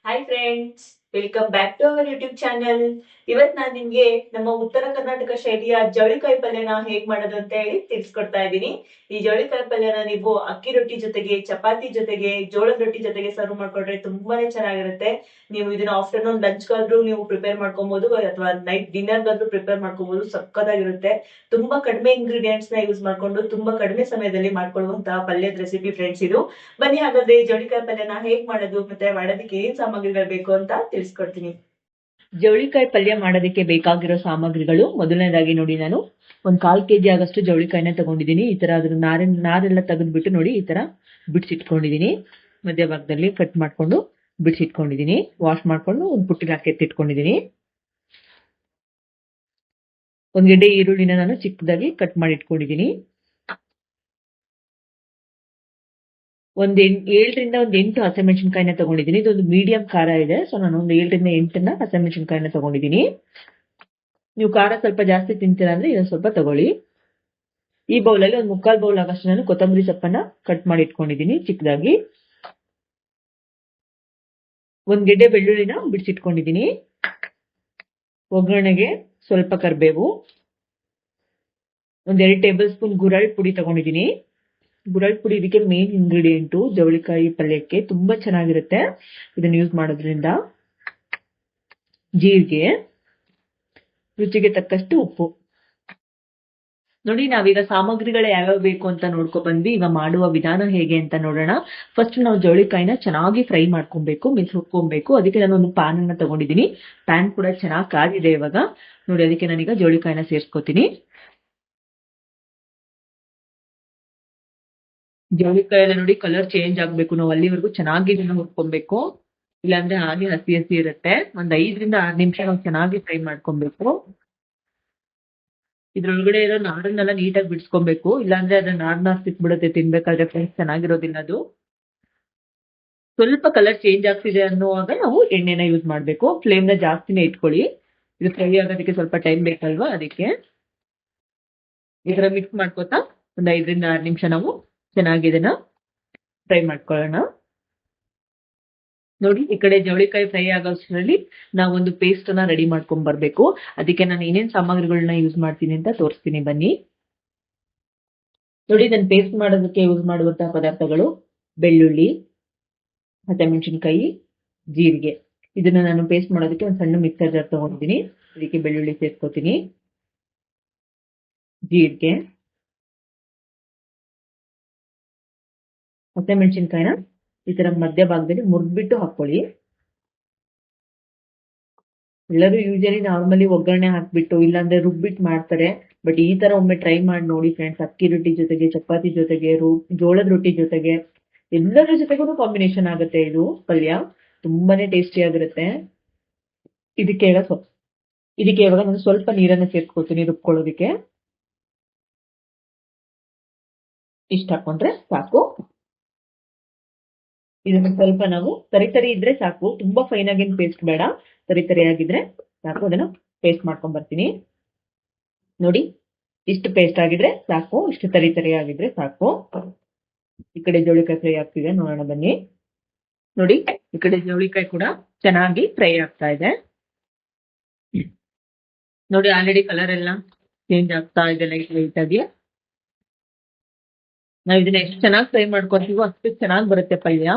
Hi friends, welcome back to our YouTube channel. ಇವತ್ ನಾನ್ ನಿಮ್ಗೆ ನಮ್ಮ ಉತ್ತರ ಕರ್ನಾಟಕ ಶೈಲಿಯ ಜವಳಿಕಾಯಿ ಪಲ್ಯನ ಹೇಗ್ ಮಾಡೋದು ಅಂತ ಹೇಳಿ ತಿಳಿಸ್ಕೊಡ್ತಾ ಇದ್ದೀನಿ. ಈ ಜವಳಿಕಾಯಿ ಪಲ್ಯನ ನೀವು ಅಕ್ಕಿ ರೊಟ್ಟಿ ಜೊತೆಗೆ, ಚಪಾತಿ ಜೊತೆಗೆ, ಜೋಳದ ರೊಟ್ಟಿ ಜೊತೆಗೆ ಸರ್ವ್ ಮಾಡ್ಕೊಂಡ್ರೆ ತುಂಬಾನೇ ಚೆನ್ನಾಗಿರುತ್ತೆ. ನೀವು ಇದನ್ನ ಆಫ್ಟರ್ನೂನ್ ಲಂಚ್ಗಾದ್ರೂ ನೀವು ಪ್ರಿಪೇರ್ ಮಾಡ್ಕೊಬಹುದು ಅಥವಾ ನೈಟ್ ಡಿನ್ನರ್ಗಾದ್ರೂ ಪ್ರಿಪೇರ್ ಮಾಡ್ಕೊಬಹುದು. ಸಕ್ಕತ್ತಾಗಿರುತ್ತೆ. ತುಂಬಾ ಕಡಿಮೆ ಇಂಗ್ರೀಡಿಯೆಂಟ್ಸ್ ನ ಯೂಸ್ ಮಾಡ್ಕೊಂಡು ತುಂಬಾ ಕಡಿಮೆ ಸಮಯದಲ್ಲಿ ಮಾಡ್ಕೊಳ್ಳುವಂತಹ ಪಲ್ಯದ ರೆಸಿಪಿ ಫ್ರೆಂಡ್ಸ್ ಇದು. ಬನ್ನಿ ಹಾಗಾದ್ರೆ ಜವಳಿಕಾಯಿ ಪಲ್ಯನ ಹೇಗ್ ಮಾಡೋದು ಮತ್ತೆ ಮಾಡೋದಕ್ಕೆ ಏನ್ ಸಾಮಗ್ರಿಗಳು ಬೇಕು ಅಂತ ತಿಳಿಸ್ಕೊಡ್ತೀನಿ. ಜವಳಿಕಾಯಿ ಪಲ್ಯ ಮಾಡೋದಕ್ಕೆ ಬೇಕಾಗಿರೋ ಸಾಮಗ್ರಿಗಳು ಮೊದಲನೇದಾಗಿ ನೋಡಿ, ನಾನು ಒಂದ್ 1/4 kg ಆಗಷ್ಟು ಜವಳಿಕಾಯಿನ ತಗೊಂಡಿದ್ದೀನಿ. ಈ ತರ ಅದ್ರ ನಾರೆಲ್ಲ ತೆಗೆದ್ಬಿಟ್ಟು ನೋಡಿ ಈ ತರ ಬಿಡಿಸಿಟ್ಕೊಂಡಿದೀನಿ. ಮಧ್ಯಭಾಗದಲ್ಲಿ ಕಟ್ ಮಾಡ್ಕೊಂಡು ಬಿಡಿಸಿಟ್ಕೊಂಡಿದೀನಿ. ವಾಶ್ ಮಾಡ್ಕೊಂಡು ಒಂದ್ ಪುಟ್ಟಿಗೆ ಹಾಕಿ ಎತ್ತಿಟ್ಕೊಂಡಿದೀನಿ. ಒಂದ್ ಗೆಡ್ಡೆ ಈರುಳ್ಳಿನ ನಾನು ಚಿಕ್ಕದಾಗಿ ಕಟ್ ಮಾಡಿ ಇಟ್ಕೊಂಡಿದೀನಿ. ಒಂದ್ 7ರಿಂದ 8 ಹಸಿಮೆಣಸಿನಕಾಯಿನ ತಗೊಂಡಿದ್ದೀನಿ. ಇದೊಂದು ಮೀಡಿಯಂ ಖಾರ ಇದೆ, ಸೊ ನಾನು ಒಂದು 7ರಿಂದ 8 ಹಸಿಮೆಣಸಿನಕಾಯಿನ ತಗೊಂಡಿದ್ದೀನಿ. ನೀವು ಖಾರ ಸ್ವಲ್ಪ ಜಾಸ್ತಿ ತಿಂತೀರಾ ಅಂದ್ರೆ ಇದೊಂದು ಸ್ವಲ್ಪ ತಗೊಳ್ಳಿ. ಈ ಬೌಲಲ್ಲಿ ಒಂದು 3/4 ಬೌಲ್ ಆಗಷ್ಟು ನಾನು ಕೊತ್ತಂಬರಿ ಸೊಪ್ಪನ್ನ ಕಟ್ ಮಾಡಿ ಇಟ್ಕೊಂಡಿದ್ದೀನಿ ಚಿಕ್ಕದಾಗಿ. ಒಂದ್ ಗೆಡ್ಡೆ ಬೆಳ್ಳುಳ್ಳಿನ ಬಿಡಿಸಿಟ್ಕೊಂಡಿದ್ದೀನಿ. ಒಗ್ಗರಣೆಗೆ ಸ್ವಲ್ಪ ಕರಿಬೇವು, ಒಂದ್ 2 ಟೇಬಲ್ ಸ್ಪೂನ್ ಗುರಳ್ ಪುಡಿ ತಗೊಂಡಿದ್ದೀನಿ. ಗುರಳ್ ಪುಡಿ ಇದಕ್ಕೆ ಮೇನ್ ಇಂಗ್ರೀಡಿಯೆಂಟು. ಜವಳಿಕಾಯಿ ಪಲ್ಯಕ್ಕೆ ತುಂಬಾ ಚೆನ್ನಾಗಿರುತ್ತೆ ಇದನ್ನ ಯೂಸ್ ಮಾಡೋದ್ರಿಂದ. ಜೀರಿಗೆ, ರುಚಿಗೆ ತಕ್ಕಷ್ಟು ಉಪ್ಪು. ನೋಡಿ, ನಾವೀಗ ಸಾಮಗ್ರಿಗಳು ಯಾವ್ಯಾವ ಬೇಕು ಅಂತ ನೋಡ್ಕೊ ಬಂದ್ವಿ. ಈಗ ಮಾಡುವ ವಿಧಾನ ಹೇಗೆ ಅಂತ ನೋಡೋಣ. ಫಸ್ಟ್ ನಾವು ಜವಳಿಕಾಯಿನ ಚೆನ್ನಾಗಿ ಫ್ರೈ ಮಾಡ್ಕೊಬೇಕು, ಹುರ್ಕೊಬೇಕು. ಅದಕ್ಕೆ ನಾನು ಒಂದು ಪ್ಯಾನ್ ಅನ್ನ ತಗೊಂಡಿದ್ದೀನಿ. ಪ್ಯಾನ್ ಕೂಡ ಚೆನ್ನಾಗಿ ಕಾದಿದೆ ಇವಾಗ. ನೋಡಿ, ಅದಕ್ಕೆ ನಾನೀಗ ಜವಳಿಕಾಯಿನ ಸೇರ್ಸ್ಕೊತೀನಿ. ಜವಳಿಕಾಯಿ ಎಲ್ಲ ನೋಡಿ ಕಲರ್ ಚೇಂಜ್ ಆಗ್ಬೇಕು. ನಾವು ಅಲ್ಲಿವರೆಗೂ ಚೆನ್ನಾಗಿ ಇದನ್ನ ಹುರ್ಕೊಬೇಕು, ಇಲ್ಲಾಂದ್ರೆ ಹಾಗೆ ಹಸಿ ಹಸಿ ಇರುತ್ತೆ. ಒಂದ್ 5ರಿಂದ 6 ನಿಮಿಷ ನಾವು ಚೆನ್ನಾಗಿ ಫ್ರೈ ಮಾಡ್ಕೊಬೇಕು. ಇದ್ರೊಳಗಡೆ ಇರೋ ನಾರನ್ನೆಲ್ಲ ನೀಟಾಗಿ ಬಿಡಿಸ್ಕೊಬೇಕು, ಇಲ್ಲಾಂದ್ರೆ ಅದ್ರ ನಾರ್ನ ಸಿಕ್ಬಿಡುತ್ತೆ ತಿನ್ಬೇಕಾದ್ರೆ ಫ್ರೆಂಡ್ಸ್, ಚೆನ್ನಾಗಿರೋದಿಲ್ಲ ಅದು. ಸ್ವಲ್ಪ ಕಲರ್ ಚೇಂಜ್ ಆಗ್ತಿದೆ ಅನ್ನುವಾಗ ನಾವು ಎಣ್ಣೆನ ಯೂಸ್ ಮಾಡ್ಬೇಕು. ಫ್ಲೇಮ್ನ ಜಾಸ್ತಿನೇ ಇಟ್ಕೊಳ್ಳಿ, ಇದು ಫ್ರೈ ಆಗೋದಕ್ಕೆ ಸ್ವಲ್ಪ ಟೈಮ್ ಬೇಕಲ್ವಾ, ಅದಕ್ಕೆ. ಈ ತರ ಮಿಕ್ಸ್ ಮಾಡ್ಕೋತಾ ಒಂದ್ 5ರಿಂದ 6 ನಿಮಿಷ ನಾವು ಚೆನ್ನಾಗಿ ಇದನ್ನ ಫ್ರೈ ಮಾಡ್ಕೊಳ್ಳೋಣ. ನೋಡಿ, ಈ ಕಡೆ ಜವಳಿಕಾಯಿ ಫ್ರೈ ಆಗೋಷ್ಟರಲ್ಲಿ ನಾವು ಒಂದು ಪೇಸ್ಟ್ ಅನ್ನ ರೆಡಿ ಮಾಡ್ಕೊಂಡ್ ಬರ್ಬೇಕು. ಅದಕ್ಕೆ ನಾನು ಏನೇನ್ ಸಾಮಗ್ರಿಗಳನ್ನ ಯೂಸ್ ಮಾಡ್ತೀನಿ ಅಂತ ತೋರಿಸ್ತೀನಿ ಬನ್ನಿ. ನೋಡಿ, ನಾನು ಪೇಸ್ಟ್ ಮಾಡೋದಕ್ಕೆ ಯೂಸ್ ಮಾಡುವಂತಹ ಪದಾರ್ಥಗಳು: ಬೆಳ್ಳುಳ್ಳಿ, ಹಸಿಮೆಣಸಿನಕಾಯಿ, ಜೀರಿಗೆ. ಇದನ್ನ ನಾನು ಪೇಸ್ಟ್ ಮಾಡೋದಕ್ಕೆ ಒಂದು ಸಣ್ಣ ಮಿಕ್ಸರ್ ಜಾರ್ ತಗೊಂಡಿದ್ದೀನಿ. ಅದಕ್ಕೆ ಬೆಳ್ಳುಳ್ಳಿ ಸೇರ್ಸ್ಕೊತೀನಿ, ಜೀರಿಗೆ, ಹಸಿಮೆಣಸಿನಕಾಯಿನ ಈ ತರ ಮಧ್ಯಭಾಗದಲ್ಲಿ ಮುರಿದ್ಬಿಟ್ಟು ಹಾಕೊಳ್ಳಿ. ಎಲ್ಲರೂ ಯೂಶಲಿ ನಾರ್ಮಲಿ ಒಗ್ಗರಣೆ ಹಾಕ್ಬಿಟ್ಟು ಇಲ್ಲಾಂದ್ರೆ ರುಬ್ಬಿಟ್ಟು ಮಾಡ್ತಾರೆ. ಬಟ್ ಈ ತರ ಒಮ್ಮೆ ಟ್ರೈ ಮಾಡಿ ನೋಡಿ ಫ್ರೆಂಡ್ಸ್. ಅಕ್ಕಿ ರೊಟ್ಟಿ ಜೊತೆಗೆ, ಚಪಾತಿ ಜೊತೆಗೆ, ಜೋಳದ ರೊಟ್ಟಿ ಜೊತೆಗೆ, ಎಲ್ಲರ ಜೊತೆಗೂ ಕಾಂಬಿನೇಷನ್ ಆಗುತ್ತೆ ಇದು ಪಲ್ಯ. ತುಂಬಾನೇ ಟೇಸ್ಟಿ ಆಗಿರುತ್ತೆ. ಇದಕ್ಕೆ ಇವಾಗ ನಾನು ಸ್ವಲ್ಪ ನೀರನ್ನ ಸೇರ್ಸ್ಕೊತೀನಿ ರುಬ್ಕೊಳ್ಳೋದಿಕ್ಕೆ. ಇಷ್ಟ ಹಾಕೊಂಡ್ರೆ ಸಾಕು. ಇದನ್ನ ಸ್ವಲ್ಪ ನಾವು ತರಿ ಇದ್ರೆ ಸಾಕು, ತುಂಬಾ ಫೈನ್ ಆಗಿನ ಪೇಸ್ಟ್ ಬೇಡ, ತರಿ ಆಗಿದ್ರೆ ಸಾಕು. ಅದನ್ನ ಪೇಸ್ಟ್ ಮಾಡ್ಕೊಂಡ್ ಬರ್ತೀನಿ. ನೋಡಿ, ಇಷ್ಟು ಪೇಸ್ಟ್ ಆಗಿದ್ರೆ ಸಾಕು, ಇಷ್ಟು ತರಿ ಆಗಿದ್ರೆ ಸಾಕು. ಈ ಕಡೆ ಜವಳಿಕಾಯಿ ಫ್ರೈ ಆಗ್ತಿದೆ, ನೋಡೋಣ ಬನ್ನಿ. ನೋಡಿ, ಈ ಕಡೆ ಜವಳಿಕಾಯಿ ಕೂಡ ಚೆನ್ನಾಗಿ ಫ್ರೈ ಆಗ್ತಾ ಇದೆ. ನೋಡಿ, ಆಲ್ರೆಡಿ ಕಲರ್ ಎಲ್ಲ ಚೇಂಜ್ ಆಗ್ತಾ ಇದೆ ಲೈಟ್ ಆಗಿ. ನಾವು ಇದನ್ನ ಎಷ್ಟು ಚೆನ್ನಾಗಿ ಫ್ರೈ ಮಾಡ್ಕೊತೀವೋ ಅಷ್ಟು ಚೆನ್ನಾಗಿ ಬರುತ್ತೆ ಪಲ್ಯ.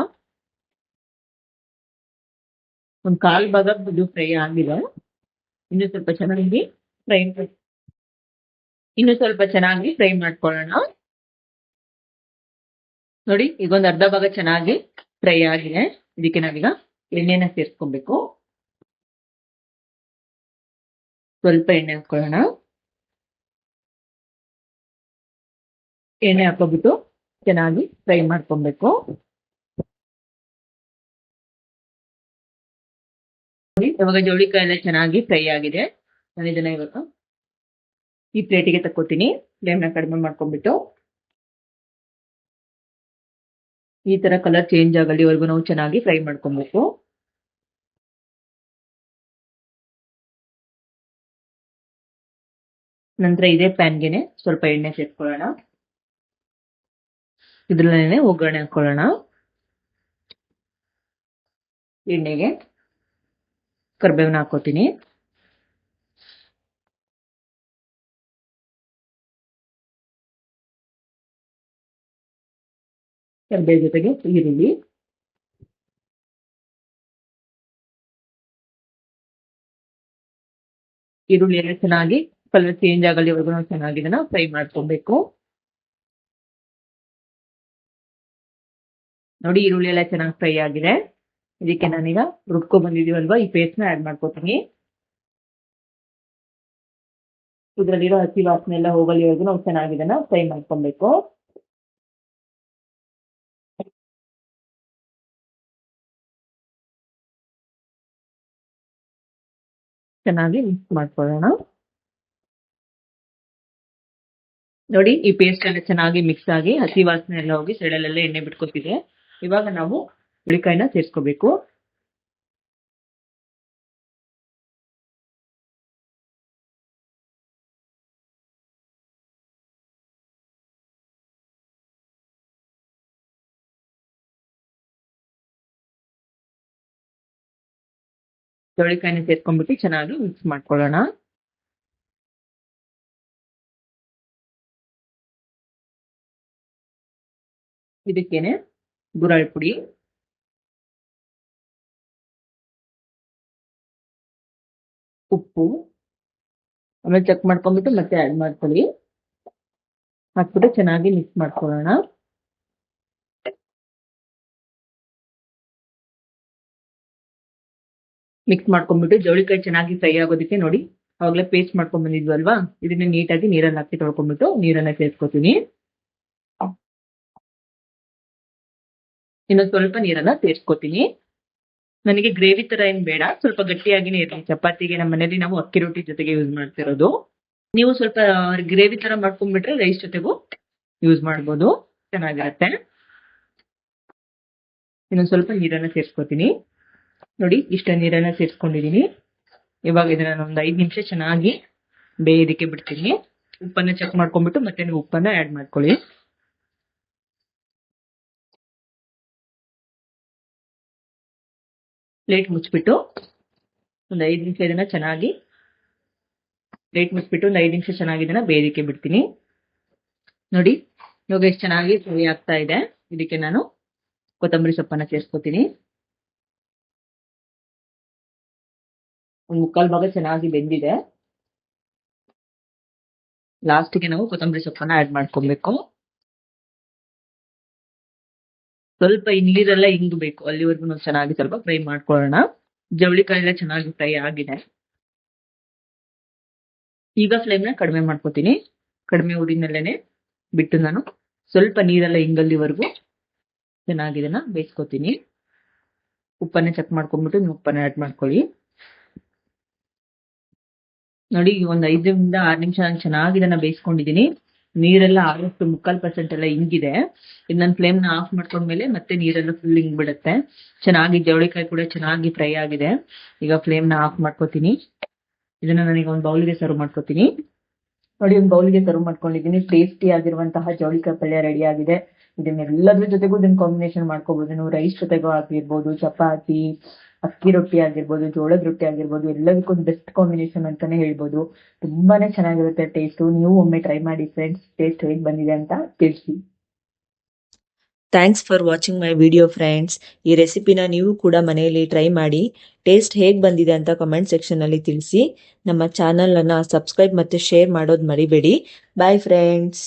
ಒಂದ್ 1/4 ಭಾಗ ಇದು ಫ್ರೈ ಆಗಿದೆ. ಇನ್ನು ಸ್ವಲ್ಪ ಚೆನ್ನಾಗಿ ಫ್ರೈ ಮಾಡ್ಕೊಳ್ಳೋಣ. ನೋಡಿ, ಈಗ ಒಂದು ಅರ್ಧ ಭಾಗ ಚೆನ್ನಾಗಿ ಫ್ರೈ ಆಗಿದೆ. ಇದಕ್ಕೆ ನಾವೀಗ ಎಣ್ಣೆನ ಸೇರ್ಸ್ಕೊಬೇಕು. ಸ್ವಲ್ಪ ಎಣ್ಣೆ ಹಾಕೊಳ್ಳೋಣ. ಎಣ್ಣೆ ಹಾಕೋಬಿಟ್ಟು ಚೆನ್ನಾಗಿ ಫ್ರೈ ಮಾಡ್ಕೊಬೇಕು. ನೋಡಿ, ಇವಾಗ ಜವಳಿಕಾಯಿ ಎಲ್ಲ ಚೆನ್ನಾಗಿ ಫ್ರೈ ಆಗಿದೆ. ನಾನು ಇದನ್ನ ಇವಾಗ ಈ ಪ್ಲೇಟಿಗೆ ತಕ್ಕೋತೀನಿ. ಫ್ಲೇಮ್ನ ಕಡಿಮೆ ಮಾಡ್ಕೊಂಡ್ಬಿಟ್ಟು ಈ ತರ ಕಲರ್ ಚೇಂಜ್ ಆಗಲಿವರೆಗೂ ನಾವು ಚೆನ್ನಾಗಿ ಫ್ರೈ ಮಾಡ್ಕೊಬೇಕು. ನಂತರ ಇದೇ ಪ್ಯಾನ್ಗೆನೆ ಸ್ವಲ್ಪ ಎಣ್ಣೆ ಸೇರ್ಕೊಳ್ಳೋಣ. ಇದ್ರಲ್ಲೇನೆ ಒಗ್ಗರಣೆ ಹಾಕೊಳ್ಳೋಣ. ಎಣ್ಣೆಗೆ ಕರಿಬೇವನ್ನ ಹಾಕೋತೀನಿ. ಕರಿಬೇವು ಜೊತೆಗೆ ಈರುಳ್ಳಿ, ಈರುಳ್ಳಿ ಎಲ್ಲ ಚೆನ್ನಾಗಿ ಕಲರ್ ಚೇಂಜ್ ಆಗಲಿವರೆಗೂ ನಾವು ಚೆನ್ನಾಗಿ ಇದನ್ನ ಫ್ರೈ ಮಾಡ್ಕೊಬೇಕು. ನೋಡಿ ಈರುಳ್ಳಿ ಎಲ್ಲ ಚೆನ್ನಾಗಿ ಫ್ರೈ ಆಗಿದೆ. ಇದಕ್ಕೆ ನಾನೀಗ ರುಬ್ಕೊ ಬಂದಿದೀವಲ್ವಾ ಈ ಪೇಸ್ಟ್ ನ ಆಡ್ ಮಾಡ್ಕೊತೀನಿ. ಇದರಲ್ಲಿರೋ ಹಸಿ ವಾಸನೆ ಎಲ್ಲ ಹೋಗಲಿವರೆಗೂ ನಾವು ಚೆನ್ನಾಗಿ ಇದನ್ನ ಫ್ರೈ ಮಾಡ್ಕೊಬೇಕು. ಚೆನ್ನಾಗಿ ಮಿಕ್ಸ್ ಮಾಡ್ಕೊಳ್ಳೋಣ. ನೋಡಿ ಈ ಪೇಸ್ಟ್ ಎಲ್ಲ ಚೆನ್ನಾಗಿ ಮಿಕ್ಸ್ ಆಗಿ ಹಸಿ ವಾಸನೆ ಎಲ್ಲ ಹೋಗಿ ಸೈಡಲ್ಲೆಲ್ಲ ಎಣ್ಣೆ ಬಿಟ್ಕೊತಿದೆ. ಇವಾಗ ನಾವು ಹುಳಿಕಾಯಿನ ಸೇರಿಸ್ಕೋಬೇಕು. ಚೌಳಿಕಾಯಿನ ಸೇರ್ಕೊಂಡ್ಬಿಟ್ಟು ಚೆನ್ನಾಗಿ ಮಿಕ್ಸ್ ಮಾಡ್ಕೊಳ್ಳೋಣ. ಇದಕ್ಕೇನೆ ಗುರಾಳ್ ಪುಡಿ, ಉಪ್ಪು, ಆಮೇಲೆ ಚೆಕ್ ಮಾಡ್ಕೊಂಡ್ಬಿಟ್ಟು ಮತ್ತೆ ಆಡ್ ಮಾಡ್ಕೊಳ್ಳಿ. ಹಾಕ್ಬಿಟ್ಟು ಚೆನ್ನಾಗಿ ಮಿಕ್ಸ್ ಮಾಡ್ಕೊಳ್ಳೋಣ. ಮಿಕ್ಸ್ ಮಾಡ್ಕೊಂಡ್ಬಿಟ್ಟು ಜವಳಿಕಾಯಿ ಚೆನ್ನಾಗಿ ಫ್ರೈ ಆಗೋದಕ್ಕೆ ನೋಡಿ ಅವಾಗಲೇ ಪೇಸ್ಟ್ ಮಾಡ್ಕೊಂಡ್ ಬಂದಿದ್ವಲ್ವಾ, ಇದನ್ನ ನೀಟಾಗಿ ನೀರಲ್ಲಿ ಹಾಕಿ ತೊಳ್ಕೊಂಡ್ಬಿಟ್ಟು ನೀರನ್ನ ಸೇರಿಸ್ಕೊತೀನಿ. ಇನ್ನೊಂದು ಸ್ವಲ್ಪ ನೀರನ್ನ ಸೇರಿಸ್ಕೊತೀನಿ. ನನಗೆ ಗ್ರೇವಿ ತರ ಏನ್ ಬೇಡ, ಸ್ವಲ್ಪ ಗಟ್ಟಿಯಾಗಿನೇ ಇರಲಿ. ಚಪಾತಿಗೆ ನಮ್ಮ ಮನೇಲಿ ನಾವು ಅಕ್ಕಿ ರೊಟ್ಟಿ ಜೊತೆಗೆ ಯೂಸ್ ಮಾಡ್ತಿರೋದು. ನೀವು ಸ್ವಲ್ಪ ಗ್ರೇವಿ ತರ ಮಾಡ್ಕೊಂಡ್ಬಿಟ್ರೆ ರೈಸ್ ಜೊತೆಗೂ ಯೂಸ್ ಮಾಡ್ಬೋದು, ಚೆನ್ನಾಗಿರುತ್ತೆ. ಇನ್ನೊಂದು ಸ್ವಲ್ಪ ನೀರನ್ನ ಸೇರಿಸ್ಕೊತೀನಿ. ನೋಡಿ ಇಷ್ಟ ನೀರನ್ನ ಸೇರಿಸ್ಕೊಂಡಿದೀನಿ. ಇವಾಗ ಇದನ್ನ ಒಂದು 5 ನಿಮಿಷ ಚೆನ್ನಾಗಿ ಬೇಯೋದಕ್ಕೆ ಬಿಡ್ತೀನಿ. ಉಪ್ಪನ್ನ ಚೆಕ್ ಮಾಡ್ಕೊಂಡ್ಬಿಟ್ಟು ಮತ್ತೆ ನೀವು ಉಪ್ಪನ್ನ ಆಡ್ ಮಾಡ್ಕೊಳ್ಳಿ. ಪ್ಲೇಟ್ ಮುಚ್ಚಿಬಿಟ್ಟು ಒಂದು 5 ನಿಮಿಷ ಇದನ್ನ ಚೆನ್ನಾಗಿ ಇದನ್ನ ಬೇಯೋದಕ್ಕೆ ಬಿಡ್ತೀನಿ. ನೋಡಿ ಇವಾಗ ಎಷ್ಟು ಚೆನ್ನಾಗಿ ಫ್ರೈ ಆಗ್ತಾ ಇದೆ. ಇದಕ್ಕೆ ನಾನು ಕೊತ್ತಂಬರಿ ಸೊಪ್ಪನ್ನ ಸೇರಿಸ್ಕೊತೀನಿ. ಒಂದು 3/4 ಭಾಗ ಚೆನ್ನಾಗಿ ಬೆಂದಿದೆ. ಲಾಸ್ಟ್ಗೆ ನಾವು ಕೊತ್ತಂಬರಿ ಸೊಪ್ಪನ್ನ ಆಡ್ ಮಾಡ್ಕೊಬೇಕು. ಸ್ವಲ್ಪ ನೀರೆಲ್ಲ ಇಂಗಬೇಕು, ಅಲ್ಲಿವರೆಗೂ ನಾವು ಚೆನ್ನಾಗಿ ಸ್ವಲ್ಪ ಫ್ರೈ ಮಾಡ್ಕೊಳ್ಳೋಣ. ಜವಳಿಕಾಯಿ ಎಲ್ಲ ಚೆನ್ನಾಗಿ ಫ್ರೈ ಆಗಿದೆ. ಈಗ ಫ್ಲೇಮ್ನ ಕಡಿಮೆ ಮಾಡ್ಕೋತೀನಿ. ಕಡಿಮೆ ಉರಿನಲ್ಲೇನೆ ಬಿಟ್ಟು ನಾನು ಸ್ವಲ್ಪ ನೀರೆಲ್ಲ ಇಂಗಲ್ಲಿವರೆಗೂ ಚೆನ್ನಾಗಿ ಇದನ್ನ ಬೇಯಿಸ್ಕೊತೀನಿ. ಉಪ್ಪನ್ನ ಚೆಕ್ ಮಾಡ್ಕೊಂಡ್ಬಿಟ್ಟು ನೀವು ಉಪ್ಪನ್ನ ಆಡ್ ಮಾಡ್ಕೊಳ್ಳಿ. ನೋಡಿ ಒಂದು 5ರಿಂದ 6 ನಿಮಿಷ ನಾನು ಚೆನ್ನಾಗಿ ಇದನ್ನ ಬೇಯಿಸ್ಕೊಂಡಿದ್ದೀನಿ. ನೀರೆಲ್ಲ ಆದಷ್ಟು 3/4% ಎಲ್ಲ ಇಂಗಿದೆ. ಇದು ನನ್ನ ಫ್ಲೇಮ್ನ ಆಫ್ ಮಾಡ್ಕೊಂಡ್ಮೇಲೆ ಮತ್ತೆ ನೀರೆಲ್ಲ ಫುಲ್ ಇಂಗ್ಬಿಡುತ್ತೆ. ಚೆನ್ನಾಗಿ ಜವಳಿಕಾಯಿ ಕೂಡ ಚೆನ್ನಾಗಿ ಫ್ರೈ ಆಗಿದೆ. ಈಗ ಫ್ಲೇಮ್ನ ಆಫ್ ಮಾಡ್ಕೋತೀನಿ. ಇದನ್ನ ನನಗೆ ಒಂದು ಬೌಲ್ಗೆ ಸರ್ವ್ ಮಾಡ್ಕೋತೀನಿ. ನೋಡಿ ಒಂದು ಬೌಲ್ಗೆ ಸರ್ವ್ ಮಾಡ್ಕೊಂಡಿದ್ದೀನಿ. ಟೇಸ್ಟಿ ಆಗಿರುವಂತಹ ಜವಳಿಕಾಯಿ ಪಲ್ಯ ರೆಡಿ ಆಗಿದೆ. ಇದನ್ನೆಲ್ಲದ್ರ ಜೊತೆಗೂ ಇದನ್ನ ಕಾಂಬಿನೇಷನ್ ಮಾಡ್ಕೋಬಹುದು. ನೀವು ರೈಸ್ ಜೊತೆಗೂ ಆಗಿರ್ಬೋದು, ಚಪಾತಿ, ಅಕ್ಕಿ ರೊಟ್ಟಿ ಆಗಿರ್ಬೋದು, ಜೋಳದ ರೊಟ್ಟಿ ಆಗಿರ್ಬೋದು, ಎಲ್ಲದಕ್ಕೂ ಬೆಸ್ಟ್ ಕಾಂಬಿನೇಷನ್ ಅಂತಾನೆ ಹೇಳ್ಬೋದು. ತುಂಬಾನೇ ಚೆನ್ನಾಗಿರುತ್ತೆ ಟೇಸ್ಟು. ನೀವು ಒಮ್ಮೆ ಟ್ರೈ ಮಾಡಿ ಫ್ರೆಂಡ್ಸ್, ಟೇಸ್ಟ್ ಹೇಗೆ ಬಂದಿದೆ ಅಂತ ತಿಳಿಸಿ. Thanks for watching my video friends. ಈ ರೆಸಿಪಿನ ನೀವು ಕೂಡ ಮನೆಯಲ್ಲಿ ಟ್ರೈ ಮಾಡಿ ಟೇಸ್ಟ್ ಹೇಗೆ ಬಂದಿದೆ ಅಂತ ಕಮೆಂಟ್ ಸೆಕ್ಷನಲ್ಲಿ ತಿಳಿಸಿ. ನಮ್ಮ ಚಾನಲನ್ನು ಸಬ್ಸ್ಕ್ರೈಬ್ ಮತ್ತು ಶೇರ್ ಮಾಡೋದು ಮರಿಬೇಡಿ. Bye friends.